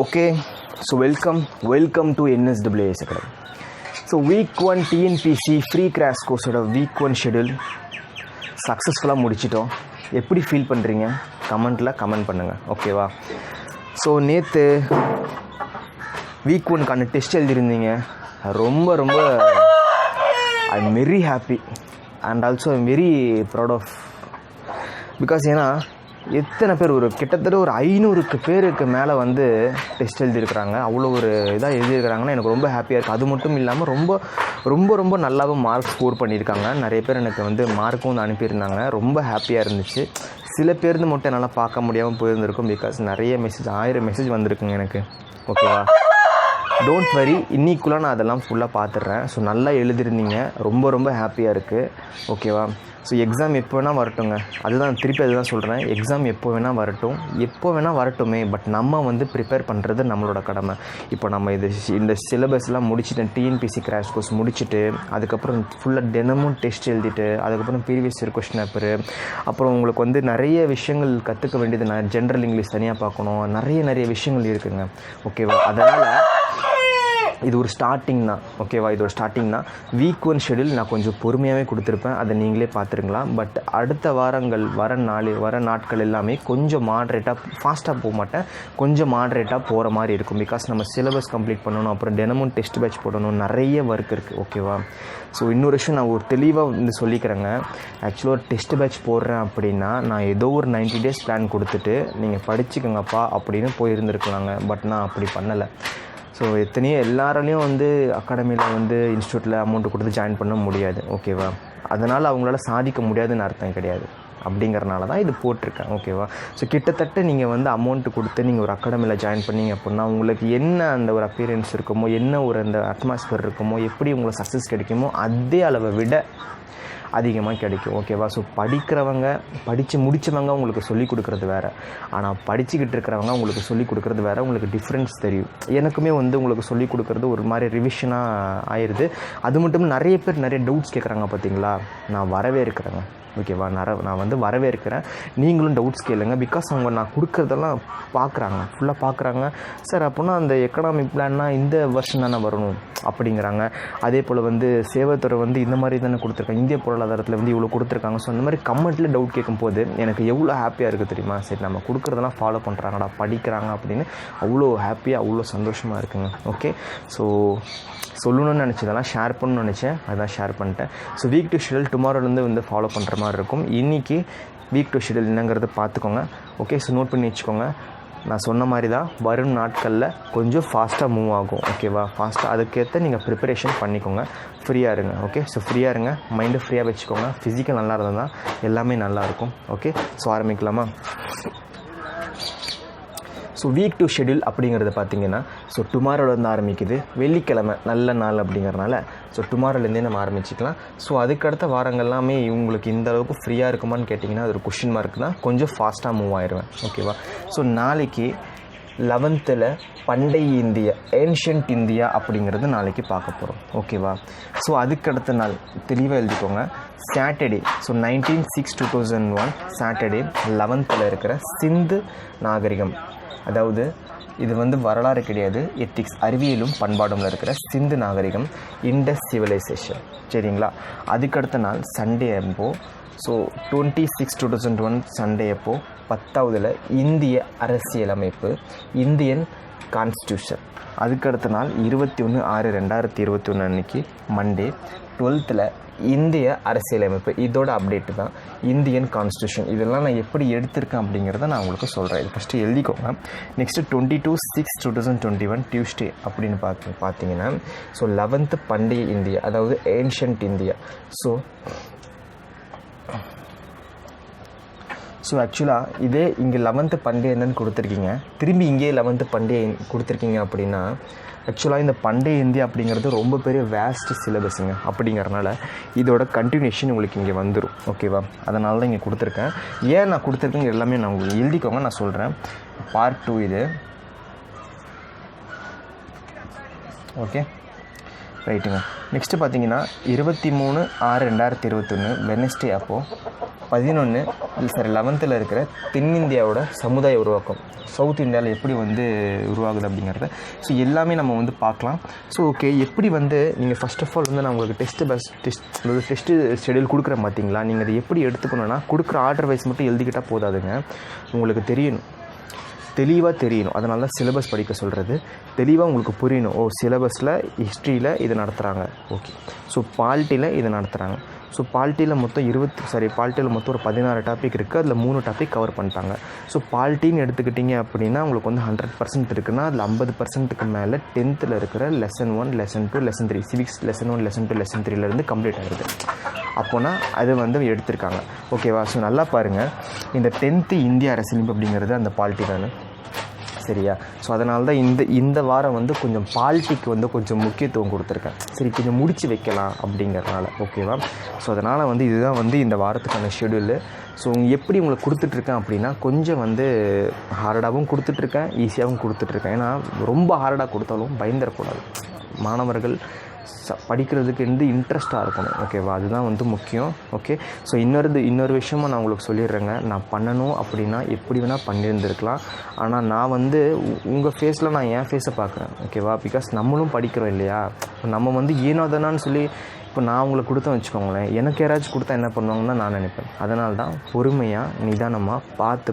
Okay, so welcome to NSWS Academy. So week 1 Tnpsc free crash course week 1 schedule சக்ஸஸ்ஃபுல்லாக முடிச்சிட்டோம். எப்படி feel பண்ணுறீங்க கமெண்ட்டில் கமெண்ட் பண்ணுங்கள், ஓகேவா? ஸோ நேற்று வீக் 1க்கான டெஸ்ட் எழுதியிருந்தீங்க. ரொம்ப I am very happy and also I am very proud of because ஏன்னா எத்தனை பேர் கிட்டத்தட்ட ஒரு 500 பேருக்கு மேலே டெஸ்ட் எழுதியிருக்கிறாங்க. அவ்வளோ ஒரு இதாக எழுதியிருக்கிறாங்கன்னா எனக்கு ரொம்ப ஹாப்பியாக இருக்குது. அது மட்டும் இல்லாமல் ரொம்ப நல்லாவும் மார்க் ஸ்கோர் பண்ணியிருக்காங்க. நிறைய பேர் எனக்கு மார்க்கும் அனுப்பியிருந்தாங்க. ரொம்ப ஹாப்பியாக இருந்துச்சு. சில பேருந்து மட்டும் என்னால் பார்க்க முடியாமல் போயிருந்திருக்கும். பிகாஸ் நிறைய மெசேஜ் 1000 மெசேஜ் வந்திருக்குங்க எனக்கு, ஓகேவா? டோன்ட் வரி, இன்னிக்குள்ளே நான் அதெல்லாம் ஃபுல்லாக பார்த்துட்றேன். ஸோ நல்லா எழுதிருந்தீங்க. ரொம்ப ஹாப்பியாக இருக்குது, ஓகேவா? ஸோ எக்ஸாம் எப்போ வேணால் வரட்டுங்க. திருப்பி அதுதான் சொல்கிறேன். எக்ஸாம் எப்போ வேணால் வரட்டுமே. பட் நம்ம ப்ரிப்பேர் பண்ணுறது நம்மளோட கடமை. இப்போ நம்ம இந்த சிலபஸ்லாம் முடிச்சுட்டு டிஎன்பிசி கிராஷ் கோர்ஸ் முடிச்சுட்டு அதுக்கப்புறம் ஃபுல்லாக தினமும் டெஸ்ட் எழுதிட்டு அதுக்கப்புறம் ப்ரீவியஸ் இயர் கொஸ்டின் பேப்பரு, அப்புறம் உங்களுக்கு நிறைய விஷயங்கள் கற்றுக்க வேண்டியது. நான் ஜென்ரல் இங்கிலீஷ் தனியாக பார்க்கணும். நிறைய விஷயங்கள் இருக்குங்க, ஓகேவா? அதனால் இது ஒரு ஸ்டார்டிங் தான், ஓகேவா? இது ஒரு ஸ்டார்டிங் தான். வீக் 1 ஷெடியூல் நான் கொஞ்சம் பொறுமையாகவே கொடுத்துருப்பேன். அதை நீங்களே பார்த்துருக்கலாம். பட் அடுத்த வாரங்கள் வர நாட்கள் எல்லாமே கொஞ்சம் மாட்ரேட்டாக, ஃபாஸ்ட்டாக போக மாட்டேன், கொஞ்சம் மாட்ரேட்டாக போகிற மாதிரி இருக்கும். பிகாஸ் நம்ம சிலபஸ் கம்ப்ளீட் பண்ணணும், அப்புறம் தினமும் டெஸ்ட் பேட்ச் போடணும், நிறைய ஒர்க் இருக்குது, ஓகேவா? ஸோ இன்னொரு விஷயம் நான் ஒரு தெளிவாக சொல்லிக்கிறேங்க. ஆக்சுவலாக ஒரு டெஸ்ட் பேட்ச் போடுறேன் அப்படின்னா நான் ஏதோ ஒரு 90 days பிளான் கொடுத்துட்டு நீங்கள் படிச்சுக்கோங்கப்பா அப்படின்னு போயிருந்துருக்கலாங்க. பட் நான் அப்படி பண்ணலை. ஸோ எல்லாராலையும் அகாடமியில் இன்ஸ்டியூட்டில் அமௌண்ட்டு கொடுத்து ஜாயின் பண்ண முடியாது, ஓகேவா? அதனால் அவங்களால சாதிக்க முடியாதுன்னு அர்த்தம் கிடையாது. அப்படிங்கிறனால தான் இது போட்டிருக்கேன், ஓகேவா? ஸோ கிட்டத்தட்ட நீங்கள் அமௌண்ட்டு கொடுத்து நீங்கள் ஒரு அகாடமியில் ஜாயின் பண்ணிங்க அப்படின்னா உங்களுக்கு என்ன அந்த ஒரு அப்பியரன்ஸ் இருக்குமோ, என்ன ஒரு அந்த அட்மாஸ்பியர் இருக்குமோ, எப்படி உங்களுக்கு சக்ஸஸ் கிடைக்குமோ அதே அளவை விட அதிகமாக கிடைக்கும், ஓகேவா? ஸோ படித்து முடித்தவங்க உங்களுக்கு சொல்லிக் கொடுக்குறது வேறு, ஆனால் படிச்சுக்கிட்டு இருக்கிறவங்க உங்களுக்கு சொல்லிக் கொடுக்குறது வேறு. உங்களுக்கு டிஃப்ரென்ஸ் தெரியும். எனக்குமே உங்களுக்கு சொல்லிக் கொடுக்குறது ஒரு மாதிரி ரிவிஷனாக ஆயிடுது. அது மட்டும் நிறைய பேர் நிறைய டவுட்ஸ் கேட்குறாங்க, பார்த்தீங்களா? நான் வரவே இருக்கிறேங்க, ஓகேவா? நான் வரவே இருக்கிறேன். நீங்களும் டவுட்ஸ் கேளுங்க. பிகாஸ் அவங்க நான் கொடுக்குறதெல்லாம் பார்க்குறாங்க, ஃபுல்லாக பார்க்குறாங்க. சார் அப்படின்னா அந்த எக்கனாமிக் பிளான்னா இந்த வருஷம் தானே வரணும் அப்படிங்கிறாங்க. அதே போல் சேவைத்துறை இந்த மாதிரி தானே கொடுத்துருக்காங்க, இந்திய பொருளாதாரத்தில் இவ்வளோ கொடுத்துருக்காங்க. ஸோ அந்த மாதிரி கமெண்ட்டில் டவுட் கேட்கும்போது எனக்கு எவ்வளோ ஹாப்பியாக இருக்குது தெரியுமா? சரி, நம்ம கொடுக்குறதெல்லாம் ஃபாலோ பண்ணுறாங்கடா, படிக்கிறாங்க அப்படின்னு அவ்வளோ ஹாப்பியாக, அவ்வளோ சந்தோஷமாக இருக்குங்க, ஓகே? ஸோ சொல்லணும்னு நினச்சதெல்லாம் ஷேர் பண்ணணும்னு நினச்சேன், அதான் ஷேர் பண்ணிட்டேன். ஸோ வீக் 2 ஷெடியூல் டுமாரோலேருந்து ஃபாலோ பண்ணுற மாதிரி இருக்கும். இன்றைக்கி வீக் 2 ஷெடியூல் என்னங்கிறது பார்த்துக்கோங்க, ஓகே? ஸோ நோட் பண்ணி வச்சுக்கோங்க. நான் சொன்ன மாதிரி தான் வரும் நாட்களில் கொஞ்சம் ஃபாஸ்ட்டாக மூவ் ஆகும், ஓகேவா? ஃபாஸ்ட்டாக அதுக்கேற்ற நீங்கள் ப்ரிப்பரேஷன் பண்ணிக்கோங்க. ஃப்ரீயாக இருங்க, ஓகே? ஸோ ஃப்ரீயாக இருங்க, மைண்டை ஃப்ரீயாக வச்சுக்கோங்க. ஃபிசிக்கல் நல்லா இருந்தால் தான் எல்லாமே நல்லாயிருக்கும், ஓகே? ஸோ ஆரம்பிக்கலாமா? ஸோ வீக் 2 ஷெடியூல் அப்படிங்கிறது பார்த்திங்கன்னா, ஸோ டுமாரோலேருந்து ஆரம்பிக்குது. வெள்ளிக்கிழமை நல்ல நாள் அப்படிங்கிறனால ஸோ டுமாரோலேருந்தே நம்ம ஆரம்பிச்சிக்கலாம். ஸோ அதுக்கடுத்த வாரங்கள்லாமே இவங்களுக்கு இந்த அளவுக்கு ஃப்ரீயாக இருக்குமான்னு கேட்டிங்கன்னா அது ஒரு கொஷின் மார்க் தான். கொஞ்சம் ஃபாஸ்ட்டாக மூவ் ஆயிடுவேன், ஓகேவா? ஸோ நாளைக்கு 11th பண்டைய இந்தியா, ஏன்ஷியன்ட் இந்தியா அப்படிங்கிறது நாளைக்கு பார்க்க போகிறோம், ஓகேவா? ஸோ அதுக்கடுத்த நாள் தெளிவாக எழுதிக்கோங்க. சாட்டர்டே, ஸோ 19/6/2001 சாட்டர்டே 11th இருக்கிற சிந்து நாகரிகம், அதாவது இது வரலாறு கிடையாது, எத்திக்ஸ், அறிவியலும் பண்பாடும்ல இருக்கிற சிந்து நாகரிகம், இண்டஸ் சிவிலைசேஷன், சரிங்களா? அதுக்கடுத்த நாள் சண்டே அப்போ, ஸோ 26/2001 சண்டே அப்போ 10th இந்திய அரசியலமைப்பு, இந்தியன் கான்ஸ்டியூஷன். அதுக்கடுத்த நாள் 21/6/2021 அன்றைக்கி மண்டே 12th இந்திய அரசியலமைப்பு. இதோட அப்டேட்டு தான் இந்தியன் கான்ஸ்டியூஷன். இதெல்லாம் நான் எப்படி எடுத்திருக்கேன் அப்படிங்கிறத நான் உங்களுக்கு சொல்கிறேன். இது ஃபஸ்ட்டு எழுதிக்கோங்க. நெக்ஸ்ட்டு 22/6/2021 டியூஸ்டே அப்படின்னு பார்த்தீங்கன்னா ஸோ 11th பண்டைய இந்தியா, அதாவது ஏன்ஷியன்ட் இந்தியா. ஸோ ஆக்சுவலாக இதே இங்கே 11th பண்டைய என்னன்னு கொடுத்துருக்கீங்க, திரும்பி இங்கே 11th பண்டைய கொடுத்துருக்கீங்க அப்படின்னா ஆக்சுவலாக இந்த பண்டைய இந்தியா அப்படிங்கிறது ரொம்ப பெரிய வேஸ்ட் சிலபஸுங்க. அப்படிங்கிறனால இதோட கண்டினியூஷன் உங்களுக்கு இங்கே வந்துடும், ஓகேவா? அதனால தான் இங்கே கொடுத்துருக்கேன். ஏன் நான் கொடுத்துருக்கேங்க எல்லாமே நான் உங்களுக்கு எழுதிக்கோங்க, நான் சொல்கிறேன். பார்ட் 2 இது, ஓகே? ரைட்டுங்க. நெக்ஸ்ட்டு பார்த்தீங்கன்னா 23/6/2021 வெனஸ்டே அப்போது 11 சாரி 11ல் இருக்கிற தென்னிந்தியாவோட சமுதாய உருவாக்கம், சவுத் இந்தியாவில் எப்படி வந்து உருவாகுது அப்படிங்கிறத ஸோ எல்லாமே நம்ம வந்து பார்க்கலாம். ஸோ ஓகே, எப்படி வந்து நீங்கள் ஃபஸ்ட் ஆஃப் ஆல் வந்து நான் உங்களுக்கு டெஸ்ட்டு ஷெடியூல் கொடுக்குறேன் பார்த்தீங்களா, நீங்கள் அதை எப்படி எடுத்துக்கணுன்னா கொடுக்குற ஆர்டர் வைஸ் மட்டும் எழுதிக்கிட்டால் போதாதுங்க, உங்களுக்கு தெளிவாக தெரியணும். அதனால தான் சிலபஸ் படிக்க சொல்கிறது. தெளிவாக உங்களுக்கு புரியணும். சிலபஸில் ஹிஸ்ட்ரியில் இது நடத்துகிறாங்க, ஓகே. ஸோ பாலிட்டியில் இது நடத்துகிறாங்க. ஸோ பாலிட்டியில் மொத்தம் ஒரு 16 டாபிக் இருக்குது. அதில் 3 டாபிக் கவர் பண்ணிட்டாங்க. ஸோ பாலிட்டின்னு எடுத்துக்கிட்டிங்க அப்படின்னா உங்களுக்கு வந்து 100% இருக்குன்னா அதில் 50%க்கு மேலே 10th இருக்கிற lesson 1, lesson 2, lesson 3, civics lesson 1, lesson 2, lesson 3லேருந்து கம்ப்ளீட் ஆகிடுது. அப்போனா அது வந்து எடுத்திருக்காங்க, ஓகேவா. ஸோ நல்லா பாருங்கள், இந்த 10th இந்திய அரசியலமைப்பு அப்படிங்கிறது அந்த பாலிட்டி தானே, சரியா. ஸோ அதனால தான் இந்த வாரம் வந்து கொஞ்சம் பாலிட்டிக்கு வந்து கொஞ்சம் முக்கியத்துவம் கொடுத்துருக்கேன். சரி, கொஞ்சம் முடித்து வைக்கலாம் அப்படிங்கிறதுனால, ஓகேவா. ஸோ அதனால் வந்து இதுதான் வந்து இந்த வாரத்துக்கான ஷெடியூலு. ஸோ எப்படி உங்களுக்கு கொடுத்துட்ருக்கேன் அப்படின்னா கொஞ்சம் வந்து ஹார்டாகவும் கொடுத்துட்ருக்கேன், ஈஸியாகவும் கொடுத்துட்ருக்கேன். ஏன்னா ரொம்ப ஹார்டாக கொடுத்தாலும் பயந்துடக்கூடாது. மாணவர்கள் படிக்கிறதுக்கு இன்ட்ரெஸ்ட்டாக இருக்கணும், ஓகேவா. அதுதான் வந்து முக்கியம், ஓகே. ஸோ இன்னொரு விஷயமும் நான் உங்களுக்கு சொல்லிடுறேங்க. நான் பண்ணணும் அப்படின்னா எப்படி வேணால் பண்ணியிருந்துருக்கலாம். ஆனால் நான் வந்து உங்கள் ஃபேஸில் நான் என் ஃபேஸை பார்க்குறேன், ஓகேவா. பிகாஸ் நம்மளும் படிக்கிறோம் இல்லையா. நம்ம வந்து ஏனோதானான்னு சொல்லி இப்போ நான் உங்களுக்கு கொடுத்தேன் வச்சுக்கோங்களேன், எனக்கு யாராச்சும் கொடுத்தா என்ன பண்ணுவாங்கன்னு தான் நான் நினைப்பேன். அதனால தான் பொறுமையாக நிதானமாக பார்த்து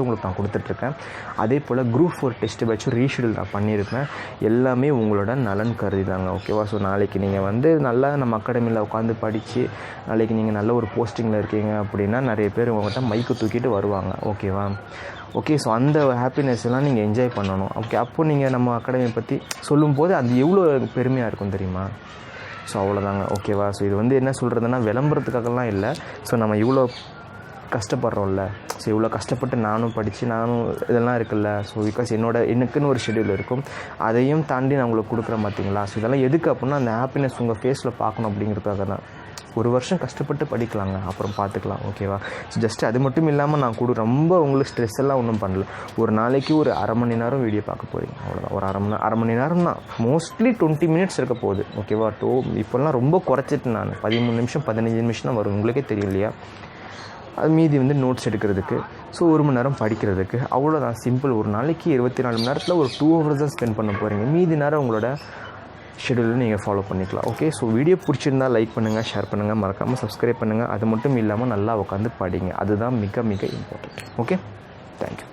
உங்களுக்கு நான் கொடுத்துட்ருக்கேன். அதே போல் குரூப் 4 டெஸ்ட்டு பேட்சும் ரீஷெடியூல் நான் பண்ணியிருப்பேன். எல்லாமே உங்களோட நலன் கருதி தாங்க, ஓகேவா. ஸோ நாளைக்கு நீங்கள் வந்து நல்லா நம்ம அகாடமியில் உட்காந்து படித்து நாளைக்கு நீங்கள் நல்ல ஒரு போஸ்டிங்கில் இருக்கீங்க அப்படின்னா நிறைய பேர் உங்கள்கிட்ட மைக்கு தூக்கிட்டு வருவாங்க, ஓகேவா. ஓகே, ஸோ அந்த ஹாப்பினஸ் எல்லாம் நீங்கள் என்ஜாய் பண்ணணும், ஓகே. அப்போ நீங்கள் நம்ம அகாடமியை பற்றி சொல்லும்போது அது எவ்வளோ பெருமையாக இருக்கும் தெரியுமா. ஸோ அவ்வளோதாங்க, ஓகேவா. ஸோ இது வந்து என்ன சொல்கிறதுனா விளம்பரத்துக்காகலாம் இல்லை. ஸோ நம்ம இவ்வளோ கஷ்டப்படுறோம்ல, ஸோ இவ்வளோ கஷ்டப்பட்டு நானும் இதெல்லாம் இருக்குல்ல. ஸோ பிகாஸ் எனக்குன்னு ஒரு ஷெடியூல் இருக்கும், அதையும் தாண்டி நான் உங்களுக்கு கொடுக்குறேன் பார்த்தீங்களா. ஸோ இதெல்லாம் எதுக்கு அப்படின்னா அந்த ஹாப்பினஸ் உங்கள் ஃபேஸில் பார்க்கணும் அப்படிங்கிறதுக்காக தான். ஒரு வருஷம் கஷ்டப்பட்டு படிக்கலாங்க, அப்புறம் பார்த்துக்கலாம், ஓகேவா. ஸோ ஜஸ்ட் அது மட்டும் இல்லாமல் நான் ரொம்ப உங்களுக்கு ஸ்ட்ரெஸ் எல்லாம் ஒன்றும் பண்ணல. ஒரு நாளைக்கு ஒரு அரை மணி நேரம் வீடியோ பார்க்க போகிறீங்க, அவ்வளோதான். ஒரு அரை மணி நேரம் தான், மோஸ்ட்லி 20 மினிட்ஸ் இருக்க போகுது, ஓகேவா. இப்போல்லாம் ரொம்ப குறைச்சிட்டு நான் 13 நிமிஷம் 15 நிமிஷம் தான் வரும், உங்களுக்கே தெரியும் இல்லையா. அது மீதி வந்து நோட்ஸ் எடுக்கிறதுக்கு, ஸோ 1 மணி நேரம் படிக்கிறதுக்கு, அவ்வளோதான், சிம்பிள். ஒரு நாளைக்கு 24 மணி நேரத்தில் ஒரு 2 ஹவர்ஸ் தான் ஸ்பெண்ட் பண்ண போகிறீங்க. மீதி நேரம் உங்களோட ஷெடியூலில் நீங்கள் ஃபாலோ பண்ணிக்கலாம், ஓகே. ஸோ வீடியோ பிடிச்சிருந்தால் லைக் பண்ணுங்கள், ஷேர் பண்ணுங்கள், மறக்காமல் சப்ஸ்கிரைப் பண்ணுங்கள். அது மட்டும் இல்லாமல் நல்லா உட்காந்து படிங்க, அதுதான் மிக மிக இம்பார்ட்டன்ட், ஓகே. தேங்க்யூ.